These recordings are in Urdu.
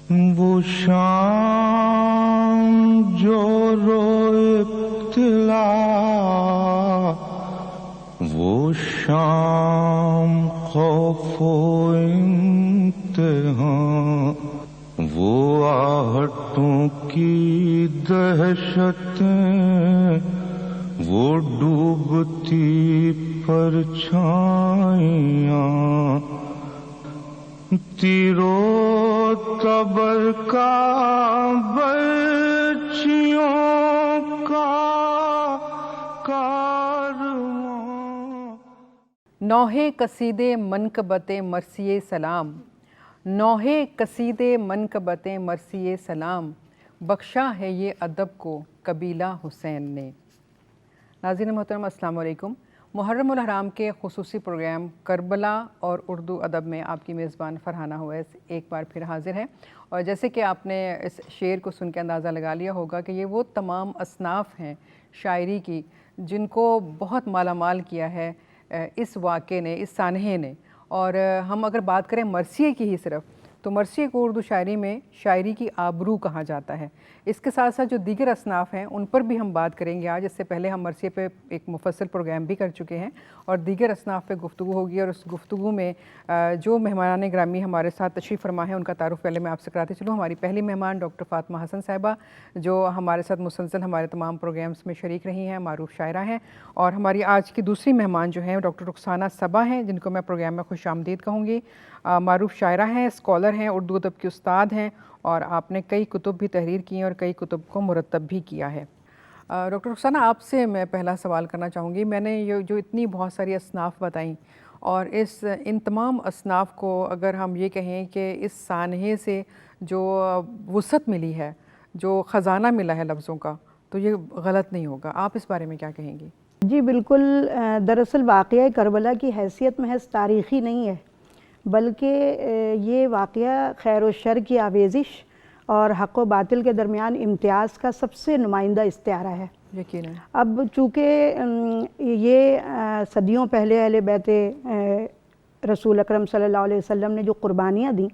وہ شام جو روئے ابتلا، وہ شام خوف و امتحان، وہ آہٹوں کی دہشتیں، وہ ڈوبتی پرچھائیاں، تیرو تبر کا برچھیوں کا کارواں۔ نوحہ قصیدے منقبت مرثیہ سلام، نوحہ قصیدے منقبت مرثیہ سلام، بخشا ہے یہ ادب کو قبیلہ حسین نے۔ ناظرین محترم السلام علیکم۔ محرم الحرام کے خصوصی پروگرام کربلا اور اردو ادب میں آپ کی میزبان فرحانہ اویس ایک بار پھر حاضر ہے، اور جیسے کہ آپ نے اس شعر کو سن کے اندازہ لگا لیا ہوگا کہ یہ وہ تمام اصناف ہیں شاعری کی جن کو بہت مالا مال کیا ہے اس واقعے نے، اس سانحے نے۔ اور ہم اگر بات کریں مرثیے کی ہی صرف، تو مرثیے کو اردو شاعری میں شاعری کی آبرو کہا جاتا ہے۔ اس کے ساتھ ساتھ جو دیگر اصناف ہیں ان پر بھی ہم بات کریں گے آج۔ اس سے پہلے ہم مرثیے پہ ایک مفصل پروگرام بھی کر چکے ہیں اور دیگر اصناف پہ گفتگو ہوگی، اور اس گفتگو میں جو مہمان گرامی ہمارے ساتھ تشریف فرما ہیں ان کا تعارف پہلے میں آپ سے کراتے چلوں۔ ہماری پہلی مہمان ڈاکٹر فاطمہ حسن صاحبہ، جو ہمارے ساتھ مسلسل ہمارے تمام پروگرامز میں شریک رہی ہیں، معروف شاعرہ ہیں، اور ہماری آج کی دوسری مہمان جو ہیں ڈاکٹر رخسانہ صبا ہیں، جن کو میں پروگرام میں خوش آمدید کہوں گی۔ معروف شاعرہ ہیں، اسکالر ہیں، اردو ادب کی استاد ہیں، اور آپ نے کئی کتب بھی تحریر کی ہیں اور کئی کتب کو مرتب بھی کیا ہے۔ ڈاکٹر رخسانہ، آپ سے میں پہلا سوال کرنا چاہوں گی۔ میں نے یہ جو اتنی بہت ساری اصناف بتائیں، اور ان تمام اصناف کو اگر ہم یہ کہیں کہ اس سانحے سے جو وسعت ملی ہے، جو خزانہ ملا ہے لفظوں کا، تو یہ غلط نہیں ہوگا۔ آپ اس بارے میں کیا کہیں گی؟ جی بالکل، دراصل واقعہ کربلا کی حیثیت محض تاریخی نہیں ہے، بلکہ یہ واقعہ خیر و شر کی آویزش اور حق و باطل کے درمیان امتیاز کا سب سے نمائندہ استعارہ ہے۔ یقیناً۔ اب چونکہ یہ صدیوں پہلے اہل بیت رسول اکرم صلی اللہ علیہ وسلم نے جو قربانیاں دیں،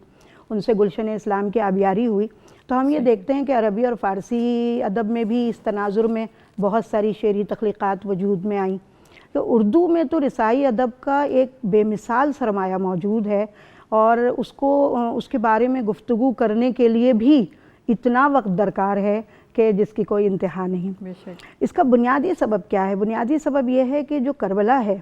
ان سے گلشن اسلام کی آبیاری ہوئی، تو ہم یہ دیکھتے ہیں کہ عربی اور فارسی ادب میں بھی اس تناظر میں بہت ساری شعری تخلیقات وجود میں آئیں۔ تو اردو میں تو رسائی ادب کا ایک بے مثال سرمایہ موجود ہے، اور اس کے بارے میں گفتگو کرنے کے لیے بھی اتنا وقت درکار ہے کہ جس کی کوئی انتہا نہیں۔ اس کا بنیادی سبب کیا ہے؟ بنیادی سبب یہ ہے کہ جو کربلا ہے،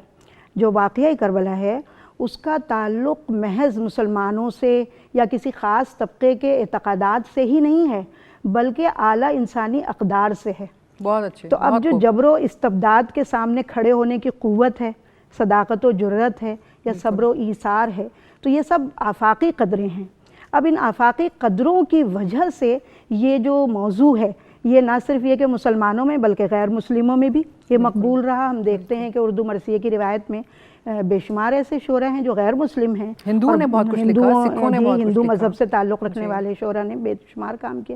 جو واقعہ کربلا ہے، اس کا تعلق محض مسلمانوں سے یا کسی خاص طبقے کے اعتقادات سے ہی نہیں ہے، بلکہ اعلیٰ انسانی اقدار سے ہے۔ بہت اچھے۔ تو اب جو جبر و استبداد کے سامنے کھڑے ہونے کی قوت ہے، صداقت و جرأت ہے، یا صبر و ایثار ہے، تو یہ سب آفاقی قدریں ہیں۔ اب ان آفاقی قدروں کی وجہ سے یہ جو موضوع ہے، یہ نہ صرف یہ کہ مسلمانوں میں بلکہ غیر مسلموں میں بھی یہ مقبول رہا۔ ہم دیکھتے ہیں کہ اردو مرثیے کی روایت میں بے شمار ایسے شعراء ہیں جو غیر مسلم ہیں، ہندوؤں نے بہت کچھ لکھا، سکھوں نے بہت کچھ لکھا، ہندو مذہب سے تعلق رکھنے والے شعراء نے بے شمار کام کیے۔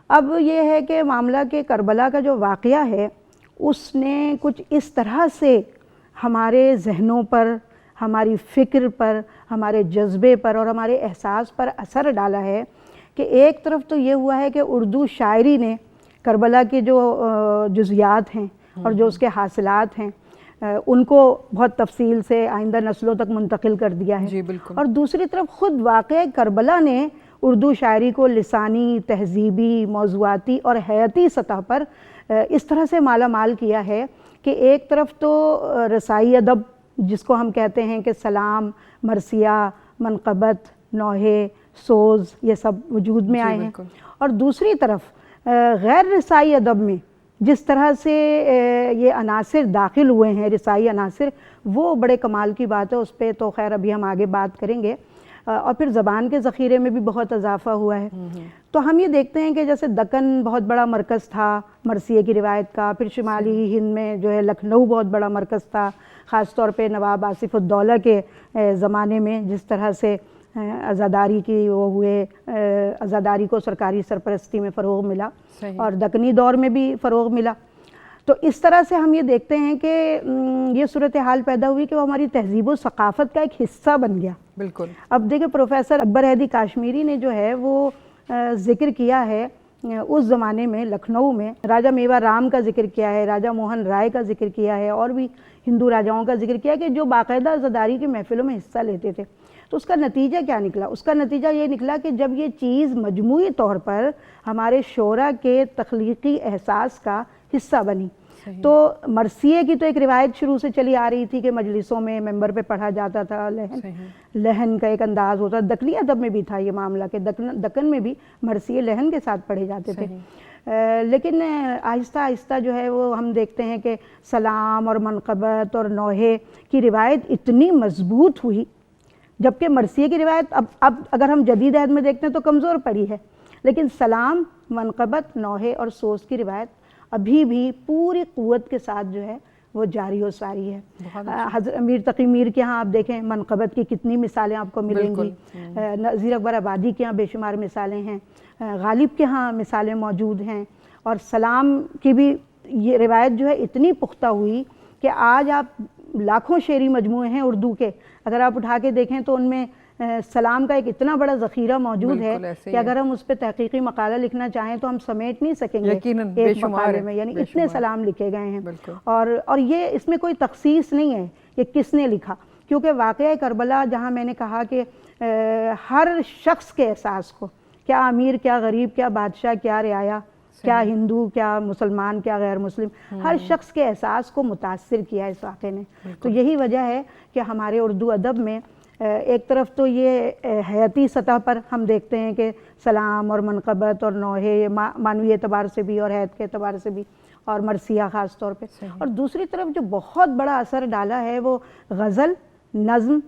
اب یہ ہے کہ معاملہ کہ کربلا کا جو واقعہ ہے، اس نے کچھ اس طرح سے ہمارے ذہنوں پر، ہماری فکر پر، ہمارے جذبے پر اور ہمارے احساس پر اثر ڈالا ہے کہ ایک طرف تو یہ ہوا ہے کہ اردو شاعری نے کربلا کے جو جزیات ہیں اور جو اس کے حاصلات ہیں، ان کو بہت تفصیل سے آئندہ نسلوں تک منتقل کر دیا ہے۔ جی بالکل۔ اور دوسری طرف خود واقعہ کربلا نے اردو شاعری کو لسانی، تہذیبی، موضوعاتی اور حیاتی سطح پر اس طرح سے مالا مال کیا ہے کہ ایک طرف تو رسائی ادب جس کو ہم کہتے ہیں کہ سلام، مرثیہ، منقبت، نوحہ، سوز، یہ سب وجود میں آئے ہیں، اور دوسری طرف غیر رسائی ادب میں جس طرح سے یہ عناصر داخل ہوئے ہیں، رسائی عناصر، وہ بڑے کمال کی بات ہے۔ اس پہ تو خیر ابھی ہم آگے بات کریں گے۔ اور پھر زبان کے ذخیرے میں بھی بہت اضافہ ہوا ہے۔ تو ہم یہ دیکھتے ہیں کہ جیسے دکن بہت بڑا مرکز تھا مرثیے کی روایت کا، پھر شمالی ہند میں جو ہے لکھنؤ بہت بڑا مرکز تھا، خاص طور پہ نواب آصف الدولہ کے زمانے میں جس طرح سے عزاداری کی وہ ہوئے، عزاداری کو سرکاری سرپرستی میں فروغ ملا، اور دکنی دور میں بھی فروغ ملا۔ تو اس طرح سے ہم یہ دیکھتے ہیں کہ یہ صورتحال پیدا ہوئی کہ وہ ہماری تہذیب و ثقافت کا ایک حصہ بن گیا۔ بالکل۔ اب دیکھیں پروفیسر اکبر ہیدی کاشمیری نے جو ہے وہ ذکر کیا ہے اس زمانے میں لکھنؤ میں راجہ میوا رام کا ذکر کیا ہے، راجہ موہن رائے کا ذکر کیا ہے، اور بھی ہندو راجاؤں کا ذکر کیا ہے کہ جو باقاعدہ عزاداری کی محفلوں میں حصہ لیتے تھے. تو اس کا نتیجہ کیا نکلا؟ اس کا نتیجہ یہ نکلا کہ جب یہ چیز مجموعی طور پر ہمارے شعراء کے تخلیقی احساس کا حصہ بنی، تو مرثیے کی تو ایک روایت شروع سے چلی آ رہی تھی کہ مجلسوں میں ممبر پہ پڑھا جاتا تھا، لہن کا ایک انداز ہوتا، دکنی ادب میں بھی تھا یہ معاملہ کہ دکن میں بھی مرثیے لہن کے ساتھ پڑھے جاتے تھے. لیکن آہستہ آہستہ جو ہے وہ ہم دیکھتے ہیں کہ سلام اور منقبت اور نوحے کی روایت اتنی مضبوط ہوئی، جبکہ مرثیے کی روایت اب اگر ہم جدید عہد میں دیکھتے ہیں تو کمزور پڑی ہے، لیکن سلام، منقبت، نوحے اور سوز کی روایت ابھی بھی پوری قوت کے ساتھ جو ہے وہ جاری و ساری ہے. حضرت میر تقی میر کے ہاں آپ دیکھیں منقبت کی کتنی مثالیں آپ کو ملیں گی، نذیر اکبر آبادی کے ہاں بے شمار مثالیں ہیں، غالب کے ہاں مثالیں موجود ہیں، اور سلام کی بھی یہ روایت جو ہے اتنی پختہ ہوئی کہ آج آپ لاکھوں شعری مجموعے ہیں اردو کے، اگر آپ اٹھا کے دیکھیں تو ان میں سلام کا ایک اتنا بڑا ذخیرہ موجود ہے کہ اگر ہم اس پہ تحقیقی مقالہ لکھنا چاہیں تو ہم سمیٹ نہیں سکیں گے ایک مقالے میں، یعنی اتنے سلام لکھے گئے ہیں. اور یہ اس میں کوئی تخصیص نہیں ہے کہ کس نے لکھا، کیونکہ واقعہ کربلا جہاں میں نے کہا کہ ہر شخص کے احساس کو، کیا امیر، کیا غریب، کیا بادشاہ، کیا رعایا، کیا ہندو، کیا مسلمان، کیا غیر مسلم، ہر شخص کے احساس کو متاثر کیا اس واقعے نے. تو یہی وجہ ہے کہ ہمارے اردو ادب میں ایک طرف تو یہ حیاتی سطح پر ہم دیکھتے ہیں کہ سلام اور منقبت اور نوحے معنوی اعتبار سے بھی اور حیت کے اعتبار سے بھی، اور مرثیہ خاص طور پہ، اور دوسری طرف جو بہت بڑا اثر ڈالا ہے وہ غزل، نظم،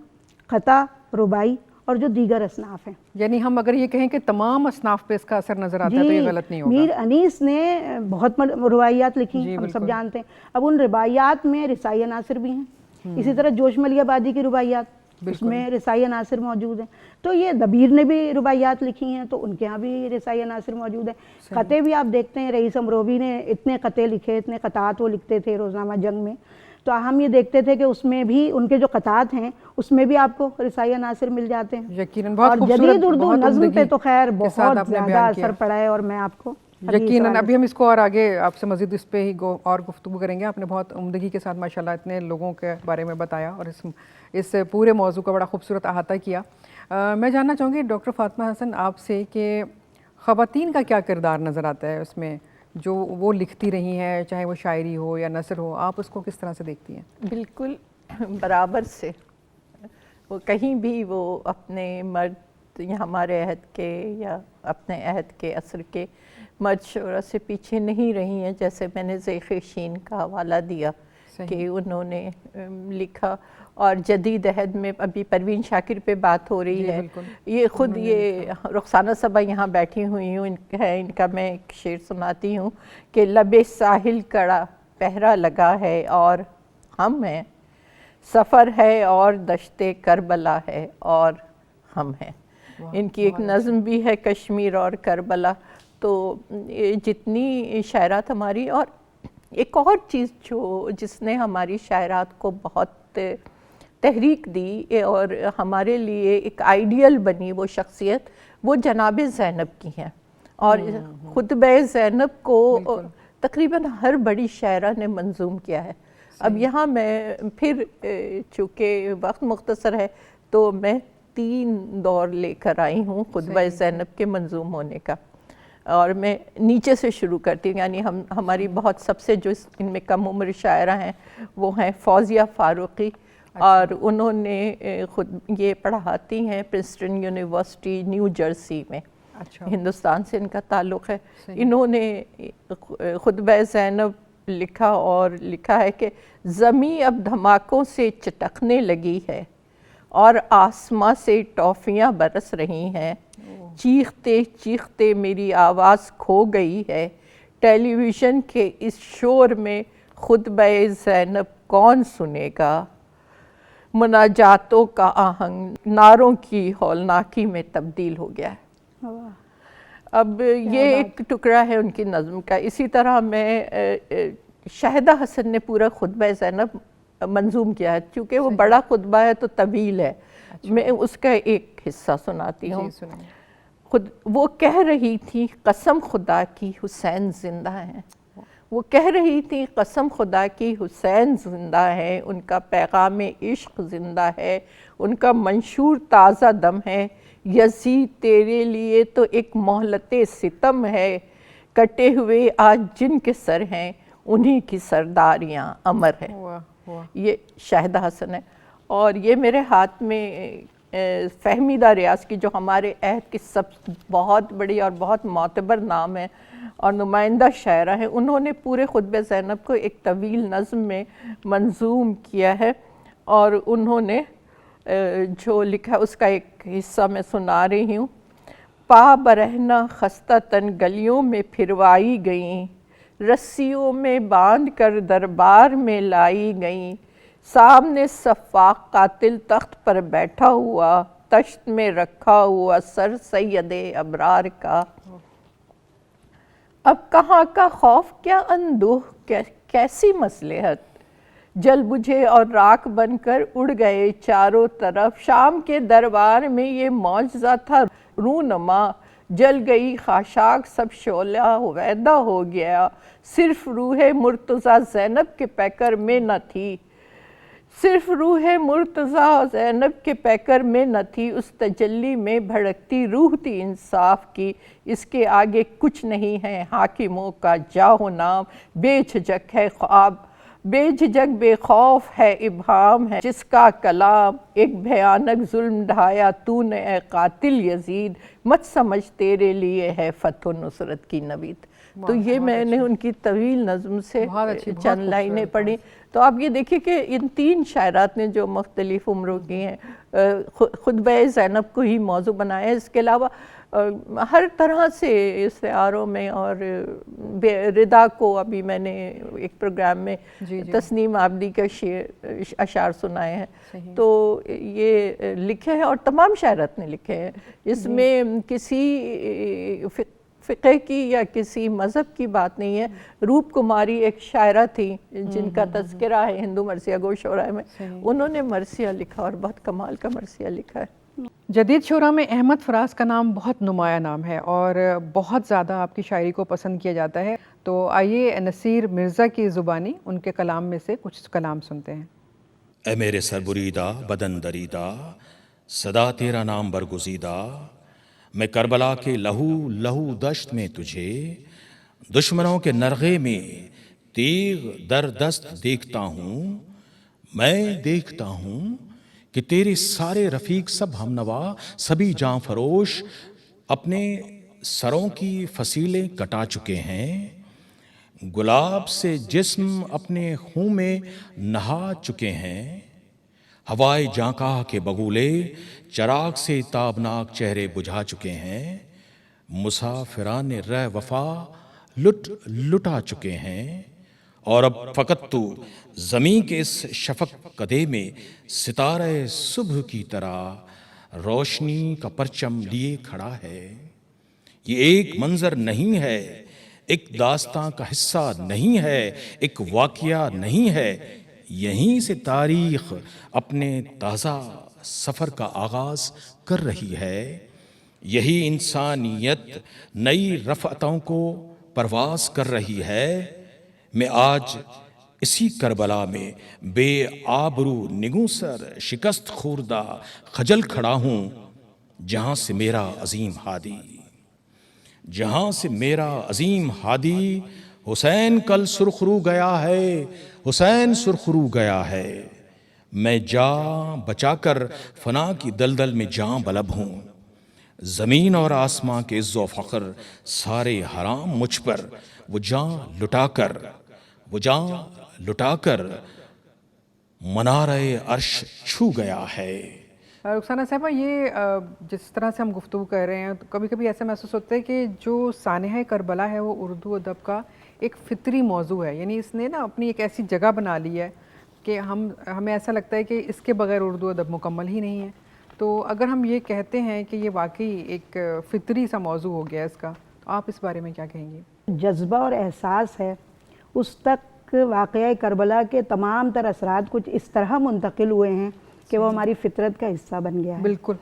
قطع، رباعی اور جو دیگر اصناف ہیں. یعنی ہم اگر یہ کہیں کہ تمام اصناف پہ اس کا اثر نظر آتا ہے تو یہ غلط نہیں ہوگا. میر انیس نے بہت روایات لکھی، ہم سب جانتے ہیں. اب ان روایات میں رسائی عناصر بھی ہیں، اسی طرح جوش ملی آبادی کی روایات، اس میں رسائی عناصر موجود ہیں. تو یہ دبیر نے بھی روایات لکھی ہیں تو ان کے ہاں بھی رسائی عناصر موجود ہیں. قطعے بھی آپ دیکھتے ہیں، رئیس امروی نے اتنے قطعے لکھے، اتنے قطعات وہ لکھتے تھے روزنامہ جنگ میں، تو ہم یہ دیکھتے تھے کہ اس میں بھی ان کے جو قطعات ہیں اس میں بھی آپ کو رسائی عناصر مل جاتے ہیں. یقیناً بہت اور جدید اردو نظم پہ تو خیر بہت زیادہ اثر پڑا ہے، اور میں آپ کو یقیناً ابھی ہم اس کو اور آگے آپ سے مزید اس پہ ہی اور گفتگو کریں گے. آپ نے بہت عمدگی کے ساتھ ماشاءاللہ اتنے لوگوں کے بارے میں بتایا اور اس پورے موضوع کا بڑا خوبصورت احاطہ کیا. میں جاننا چاہوں گی ڈاکٹر فاطمہ حسن آپ سے کہ خواتین کا کیا کردار نظر آتا ہے اس میں، جو وہ لکھتی رہی ہیں، چاہے وہ شاعری ہو یا نثر ہو، آپ اس کو کس طرح سے دیکھتی ہیں؟ بالکل برابر سے، وہ کہیں بھی وہ اپنے مرد یا ہمارے عہد کے یا اپنے عہد کے عصر کے مرد شعراء سے پیچھے نہیں رہی ہیں. جیسے میں نے ذیخ شین کا حوالہ دیا کہ انہوں نے لکھا، اور جدید عہد میں ابھی پروین شاکر پہ بات ہو رہی ہے، یہ خود یہ رخسانہ صبا یہاں بیٹھی ہوئی ہوں ان کا میں ایک شعر سناتی ہوں کہ لبِ ساحل کڑا پہرا لگا ہے اور ہم ہیں، سفر ہے اور دشت کربلا ہے اور ہم ہیں. ان کی ایک نظم بھی ہے کشمیر اور کربلا. تو جتنی شاعرات ہماری، اور ایک اور چیز جس نے ہماری شاعرات کو بہت تحریک دی اور ہمارے لیے ایک آئیڈیل بنی وہ شخصیت، وہ جناب زینب کی ہیں. اور خطبہ زینب کو تقریباً ہر بڑی شاعرہ نے منظوم کیا ہے. اب یہاں میں پھر چونکہ وقت مختصر ہے تو میں 3 دور لے کر آئی ہوں خطبہ زینب کے منظوم ہونے کا، اور میں نیچے سے شروع کرتی ہوں. یعنی ہماری بہت سب سے جو ان میں کم عمر شاعرہ ہیں وہ ہیں فوزیہ فاروقی، اور انہوں نے خود یہ پڑھاتی ہیں پرنسٹن یونیورسٹی نیو جرسی میں، ہندوستان سے ان کا تعلق ہے. انہوں نے خطبہ زینب لکھا اور لکھا ہے کہ زمیں اب دھماکوں سے چٹکنے لگی ہے اور آسماں سے ٹافیاں برس رہی ہیں، چیختے چیختے میری آواز کھو گئی ہے، ٹیلی ویژن کے اس شور میں خطبہ زینب کون سنے گا، مناجاتوں کا آہنگ نعروں کی ہولناکی میں تبدیل ہو گیا ہے. اب یہ ایک ٹکڑا ہے ان کی نظم کا. اسی طرح میں شاہدہ حسن نے پورا خطبہ زینب منظوم کیا ہے، چونکہ وہ بڑا خطبہ ہے تو طویل ہے. میں اس کا ایک حصہ سناتی ہوں. وہ کہہ رہی تھی قسم خدا کی حسین زندہ ہیں، وہ کہہ رہی تھی قسم خدا کی حسین زندہ ہے، ان کا پیغام عشق زندہ ہے، ان کا منشور تازہ دم ہے، یزید تیرے لیے تو ایک مہلت ستم ہے، کٹے ہوئے آج جن کے سر ہیں انہی کی سرداریاں امر ہیں۔ یہ شاہدہ حسن ہے، اور یہ میرے ہاتھ میں فہمیدہ ریاض کی جو ہمارے عہد کی سب بہت بڑی اور بہت معتبر نام ہے اور نمائندہ شاعرہ ہیں، انہوں نے پورے خطبہ زینب کو ایک طویل نظم میں منظوم کیا ہے، اور انہوں نے جو لکھا اس کا ایک حصہ میں سنا رہی ہوں۔ پا برہنہ خستہ تن گلیوں میں پھروائی گئیں، رسیوں میں باندھ کر دربار میں لائی گئیں، سامنے صفاق قاتل تخت پر بیٹھا ہوا، تشت میں رکھا ہوا سر سید ابرار کا۔ اب کہاں کا خوف کیا اندوہ کیسی مصلحت، جل بجھے اور راکھ بن کر اڑ گئے چاروں طرف، شام کے دربار میں یہ معجزہ تھا رونما، جل گئی خاشاک سب شعلہ ہویدا ہو گیا، صرف روح مرتضیٰ زینب کے پیکر میں نہ تھی، صرف روح مرتضیٰ زینب کے پیکر میں نہ تھی، اس تجلی میں بھڑکتی روح تھی انصاف کی، اس کے آگے کچھ نہیں ہے حاکموں کا جاہ و نام، بے جھجک ہے خواب، بے جھجک بے خوف ہے ابہام ہے جس کا کلام، ایک بھیانک ظلم ڈھایا تو نے اے قاتل یزید، مت سمجھ تیرے لیے ہے فتح و نصرت کی نوید۔ تو یہ میں نے ان کی طویل نظم سے چند لائنیں پڑھی۔ تو آپ یہ دیکھیں کہ ان تین شاعرات نے جو مختلف عمروں کی ہیں خطبہ زینب کو ہی موضوع بنایا ہے، اس کے علاوہ ہر طرح سے استعاروں میں، اور ردا کو ابھی میں نے ایک پروگرام میں تسنیم عابدی کا اشعار سنائے ہیں، تو یہ لکھے ہیں اور تمام شاعرات نے لکھے ہیں، اس میں کسی فقہ کی یا کسی مذہب کی بات نہیں ہے۔ روپ کماری ایک شاعرہ تھی جن کا تذکرہ ہے ہندو مرثیہ گو شعراء میں، انہوں نے مرثیہ لکھا اور بہت کمال کا مرثیہ لکھا ہے۔ جدید شعراء میں احمد فراز کا نام بہت نمایاں نام ہے اور بہت زیادہ آپ کی شاعری کو پسند کیا جاتا ہے، تو آئیے نصیر مرزا کی زبانی ان کے کلام میں سے کچھ کلام سنتے ہیں۔ اے میرے سر بریدہ بدن دریدہ، صدا تیرا نام برگزیدہ، میں کربلا کے لہو لہو دشت میں تجھے دشمنوں کے نرغے میں تیغ در دست دیکھتا ہوں، میں دیکھتا ہوں کہ تیرے سارے رفیق سب ہم نوا سبھی جاں فروش اپنے سروں کی فصیلیں کٹا چکے ہیں، گلاب سے جسم اپنے خون میں نہا چکے ہیں، ہوائے جانکاہ کے بگولے چراغ سے تابناک چہرے بجھا چکے ہیں، مسافران رہ وفا لٹا چکے ہیں، اور اب فقط تو زمین کے اس شفق قدے میں ستارہ صبح کی طرح روشنی کا پرچم لیے کھڑا ہے۔ یہ ایک منظر نہیں ہے، ایک داستاں کا حصہ نہیں ہے، ایک واقعہ نہیں ہے، یہیں سے تاریخ اپنے تازہ سفر کا آغاز کر رہی ہے، یہی انسانیت نئی رفعتوں کو پرواز کر رہی ہے۔ میں آج اسی کربلا میں بے آبرو نگوسر شکست خوردہ خجل کھڑا ہوں، جہاں سے میرا عظیم ہادی حسین کل سرخرو گیا ہے، حسین سرخرو گیا ہے، میں جاں بچا کر فنا کی دلدل میں جاں بلب ہوں، زمین اور آسماں کے عز و فخر سارے حرام مجھ پر، وہ جاں لٹا کر منارہ عرش چھو گیا ہے۔ رخسانہ صاحبہ، یہ جس طرح سے ہم گفتگو کر رہے ہیں تو کبھی کبھی ایسا محسوس ہوتا ہے کہ جو سانحہ کربلا ہے وہ اردو ادب کا ایک فطری موضوع ہے، یعنی اس نے نا اپنی ایک ایسی جگہ بنا لی ہے کہ ہمیں ایسا لگتا ہے کہ اس کے بغیر اردو ادب مکمل ہی نہیں ہے۔ تو اگر ہم یہ کہتے ہیں کہ یہ واقعی ایک فطری سا موضوع ہو گیا اس کا، تو آپ اس بارے میں کیا کہیں گے؟ جذبہ اور احساس ہے، اس تک واقعہ کربلا کے تمام تر اثرات کچھ اس طرح منتقل ہوئے ہیں کہ وہ ہماری فطرت کا حصہ بن گیا ہے۔ بالکل۔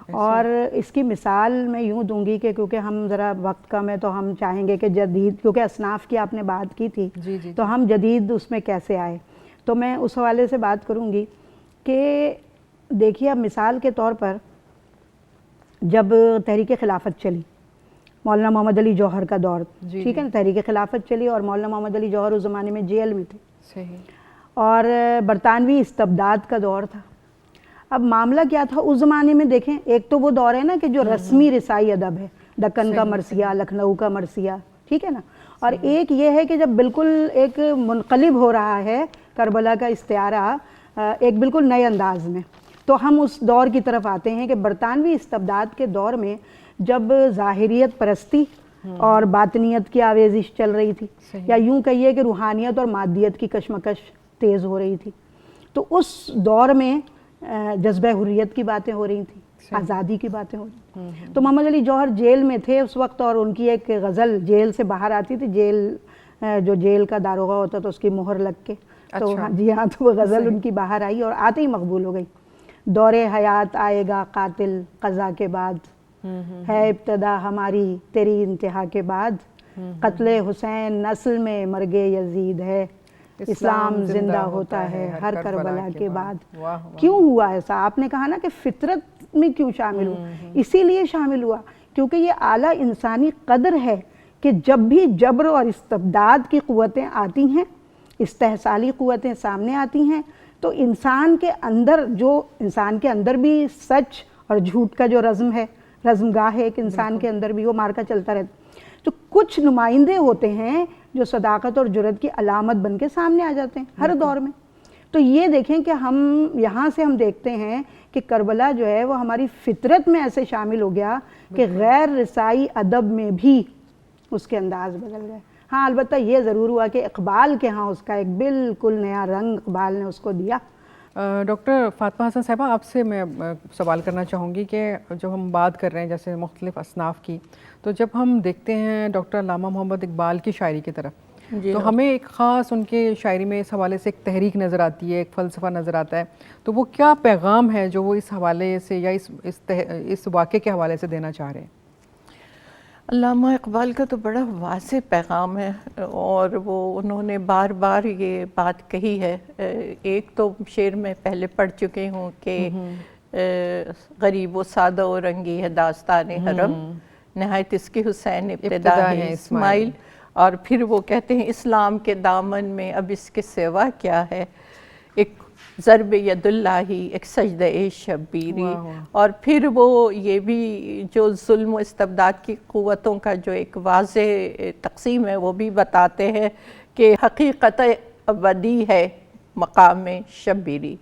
اور اس کی مثال میں یوں دوں گی کہ کیونکہ ہم ذرا وقت کم ہے تو ہم چاہیں گے کہ جدید، کیونکہ اصناف کی آپ نے بات کی تھی، تو ہم جدید اس میں کیسے آئے، تو میں اس حوالے سے بات کروں گی کہ دیکھیے اب مثال کے طور پر جب تحریک خلافت چلی، مولانا محمد علی جوہر کا دور، ٹھیک ہے نا، تحریک خلافت چلی اور مولانا محمد علی جوہر اس زمانے میں جیل میں تھے، صحیح، اور برطانوی استبداد کا دور تھا۔ اب معاملہ کیا تھا اس زمانے میں، دیکھیں ایک تو وہ دور ہے نا کہ جو رسمی رسائی ادب ہے، دکن کا مرثیہ، لکھنؤ کا مرثیہ، ٹھیک ہے نا، اور ایک یہ ہے کہ جب بالکل ایک منقلب ہو رہا ہے کربلا کا استعارہ ایک بالکل نئے انداز میں، تو ہم اس دور کی طرف آتے ہیں کہ برطانوی استبداد کے دور میں جب ظاہریت پرستی اور باطنیت کی آویزش چل رہی تھی، یا یوں کہیے کہ روحانیت اور مادیت کی کشمکش تیز ہو رہی تھی، تو اس دور میں جذبہ حریت کی باتیں ہو رہی تھیں، آزادی کی باتیں ہو رہی تھیں، تو محمد علی جوہر جیل میں تھے اس وقت، اور ان کی ایک غزل جیل سے باہر آتی تھی، جو جیل کا داروغہ ہوتا تو اس کی مہر لگ کے، تو جی ہاں، تو وہ غزل ان کی باہر آئی اور آتے ہی مقبول ہو گئی، دور حیات آئے گا قاتل قضا کے بعد، ہے ابتدا ہماری تیری انتہا کے بعد، قتل حسین نسل میں مرگ یزید ہے، اسلام زندہ ہوتا ہے ہر کربلا کے بعد۔ کیوں ہوا ایسا؟ آپ نے کہا نا کہ فطرت میں کیوں شامل ہوا، اسی لیے شامل ہوا کیونکہ یہ اعلیٰ انسانی قدر ہے کہ جب بھی جبر اور استبداد کی قوتیں آتی ہیں، استحصالی قوتیں سامنے آتی ہیں، تو انسان کے اندر بھی سچ اور جھوٹ کا جو رزم ہے، رزم گاہ ہے ایک انسان کے اندر بھی، وہ مارکا چلتا رہتا، تو کچھ نمائندے ہوتے ہیں جو صداقت اور جرأت کی علامت بن کے سامنے آ جاتے ہیں ہر دور میں۔ تو یہ دیکھیں کہ ہم یہاں سے ہم دیکھتے ہیں کہ کربلا جو ہے وہ ہماری فطرت میں ایسے شامل ہو گیا کہ غیر رسائی ادب میں بھی اس کے انداز بدل گئے۔ ہاں البتہ یہ ضرور ہوا کہ اقبال کے ہاں اس کا ایک بالکل نیا رنگ اقبال نے اس کو دیا۔ ڈاکٹر فاطمہ حسن صاحبہ، آپ سے میں سوال کرنا چاہوں گی کہ جب ہم بات کر رہے ہیں جیسے مختلف اصناف کی، تو جب ہم دیکھتے ہیں ڈاکٹر علامہ محمد اقبال کی شاعری کی طرف، تو ہمیں ایک خاص ان کے شاعری میں اس حوالے سے ایک تحریک نظر آتی ہے، ایک فلسفہ نظر آتا ہے، تو وہ کیا پیغام ہے جو وہ اس حوالے سے یا اس واقعے کے حوالے سے دینا چاہ رہے ہیں؟ علامہ اقبال کا تو بڑا واضح پیغام ہے، اور وہ انہوں نے بار بار یہ بات کہی ہے۔ ایک تو شعر میں پہلے پڑھ چکے ہوں کہ غریب و سادہ و رنگی ہے داستان حرم، نہایت اس کے حسین ابتدا ہے اسماعیل، اور پھر وہ کہتے ہیں اسلام کے دامن میں اب اس کے سوا کیا ہے، ایک ضرب ید اللہ، ایک سجدہ شبیری، اور پھر وہ یہ بھی جو ظلم و استبداد کی قوتوں کا جو ایک واضح تقسیم ہے وہ بھی بتاتے ہیں کہ حقیقت ابدی ہے مقام شبیری،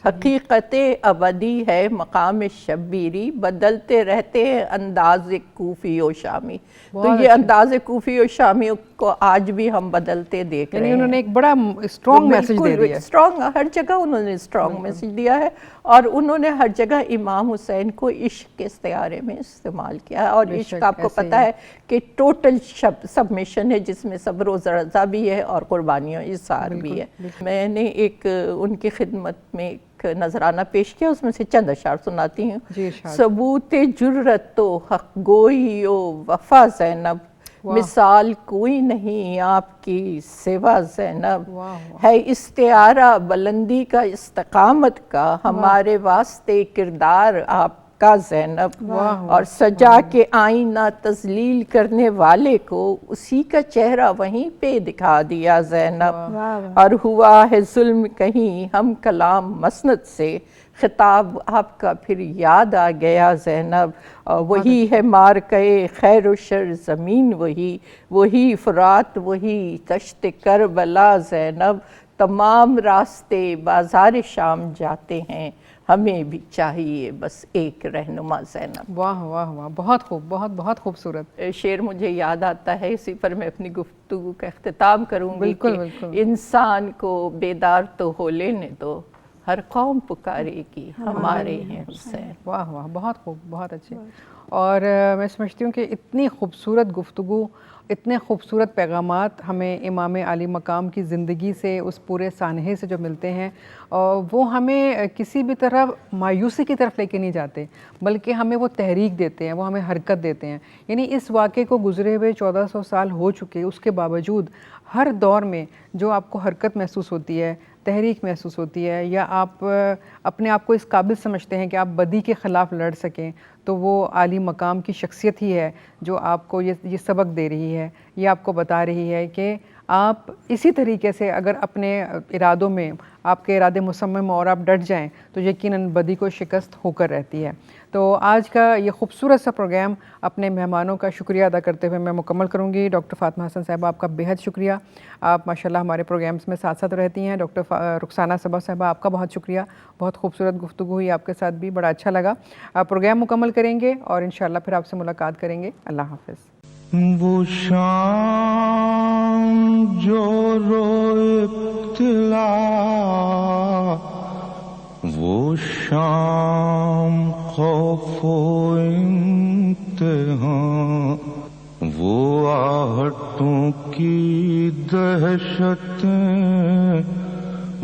حقیقت ابدی ہے مقام شبیری، بدلتے رہتے ہیں انداز کوفی و شامی۔ تو یہ انداز کوفی و شامی کو آج بھی ہم بدلتے دیکھ رہے ہیں۔ انہوں نے ایک بڑا اسٹرانگ میسج دے دیا ہے، اسٹرانگ، ہر جگہ انہوں نے اسٹرانگ میسج دیا ہے، اور انہوں نے ہر جگہ امام حسین کو عشق کے استعارے میں استعمال کیا ہے، اور عشق آپ کو پتہ ہے کہ ٹوٹل سبمیشن ہے، جس میں صبر و رضا بھی ہے اور قربانی و اظہار بھی ہے۔ میں نے ایک ان کی خدمت میں نظرانہ پیش کیا، اس میں سے چند اشعار سناتی ہوں۔ ثبوت جرت و حق گوئی و وفا زینب، مثال کوئی نہیں آپ کی سوا زینب، ہے استعارہ بلندی کا استقامت کا، ہمارے واسطے کردار آپ کا زینب، اور سجا کے آئینہ تذلیل کرنے والے کو اسی کا چہرہ وہیں پہ دکھا دیا زینب، اور ہوا ہے ظلم کہیں ہم کلام مسند سے، خطاب آپ کا پھر یاد آ گیا زینب، وہی ہے مارکے خیر و شر زمین، وہی فرات، وہی تشت کربلا زینب، تمام راستے بازار شام جاتے ہیں، ہمیں بھی چاہیے بس ایک رہنما زینب۔ واہ واہ واہ، بہت خوب، بہت بہت خوبصورت شعر مجھے یاد آتا ہے، اسی پر میں اپنی گفتگو کا اختتام کروں گی کہ انسان کو بیدار تو ہو لینے دو، ہر قوم پکارے گی ہمارے ہیں حسین۔ واہ واہ، بہت خوب، بہت اچھے۔ اور میں سمجھتی ہوں کہ اتنی خوبصورت گفتگو، اتنے خوبصورت پیغامات ہمیں امام عالی مقام کی زندگی سے، اس پورے سانحے سے جو ملتے ہیں، اور وہ ہمیں کسی بھی طرح مایوسی کی طرف لے کے نہیں جاتے، بلکہ ہمیں وہ تحریک دیتے ہیں، وہ ہمیں حرکت دیتے ہیں. یعنی اس واقعے کو گزرے ہوئے 1400 سال ہو چکے، اس کے باوجود ہر دور میں جو آپ کو حرکت محسوس ہوتی ہے، تحریک محسوس ہوتی ہے، یا آپ اپنے آپ کو اس قابل سمجھتے ہیں کہ آپ بدی کے خلاف لڑ سکیں، تو وہ عالی مقام کی شخصیت ہی ہے جو آپ کو یہ سبق دے رہی ہے، یہ آپ کو بتا رہی ہے کہ آپ اسی طریقے سے اگر اپنے ارادوں میں آپ کے ارادے مصمم اور آپ ڈٹ جائیں تو یقیناً بدی کو شکست ہو کر رہتی ہے. تو آج کا یہ خوبصورت سا پروگرام اپنے مہمانوں کا شکریہ ادا کرتے ہوئے میں مکمل کروں گی. ڈاکٹر فاطمہ حسن صاحبہ، آپ کا بہت شکریہ، آپ ماشاءاللہ ہمارے پروگرامز میں ساتھ ساتھ رہتی ہیں. ڈاکٹر رخسانہ صبا صاحبہ، آپ کا بہت شکریہ، بہت خوبصورت گفتگو ہوئی آپ کے ساتھ بھی، بڑا اچھا لگا. آپ پروگرام مکمل کریں گے اور انشاءاللہ پھر آپ سے ملاقات کریں گے. اللہ حافظ. وہ شام جو روئے ابتلا، وہ شام خوف و امتحان، وہ آہٹوں کی دہشتیں،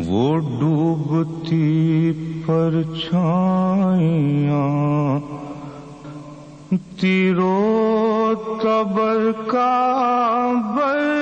وہ ڈوبتی پرچھائیاں، تیرو تبر کا بر